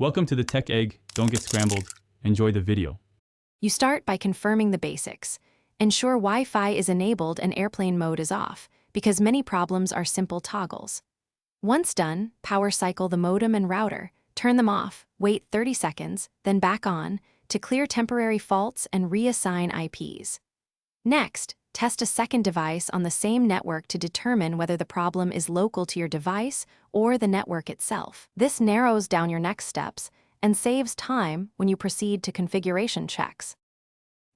Welcome to the Tech Egg. Don't get scrambled. Enjoy the video. You start by confirming the basics. Ensure Wi-Fi is enabled and airplane mode is off, because many problems are simple toggles. Once done, power cycle the modem and router, turn them off, wait 30 seconds, then back on, to clear temporary faults and reassign IPs. Next, test a second device on the same network to determine whether the problem is local to your device or the network itself. This narrows down your next steps and saves time when you proceed to configuration checks.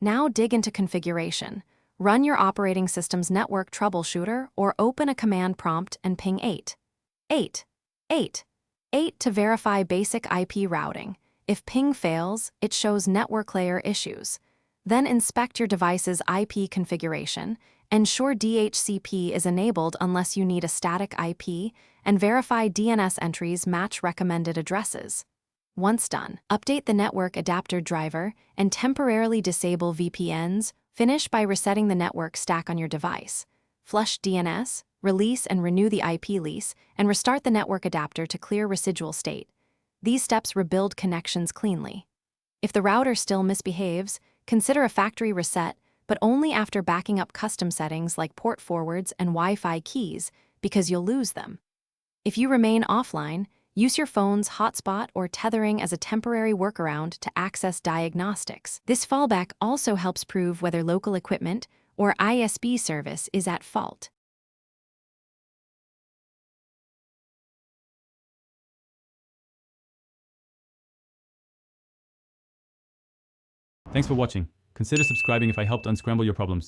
Now dig into configuration. Run your operating system's network troubleshooter or open a command prompt and ping 8 to verify basic IP routing. If ping fails, it shows network layer issues. Then inspect your device's IP configuration, ensure DHCP is enabled unless you need a static IP, and verify DNS entries match recommended addresses. Once done, update the network adapter driver and temporarily disable VPNs. Finish by resetting the network stack on your device. Flush DNS, release and renew the IP lease, and restart the network adapter to clear residual state. These steps rebuild connections cleanly. If the router still misbehaves, consider a factory reset, but only after backing up custom settings like port forwards and Wi-Fi keys, because you'll lose them. If you remain offline, use your phone's hotspot or tethering as a temporary workaround to access diagnostics. This fallback also helps prove whether local equipment or ISP service is at fault. Thanks for watching. Consider subscribing if I helped unscramble your problems.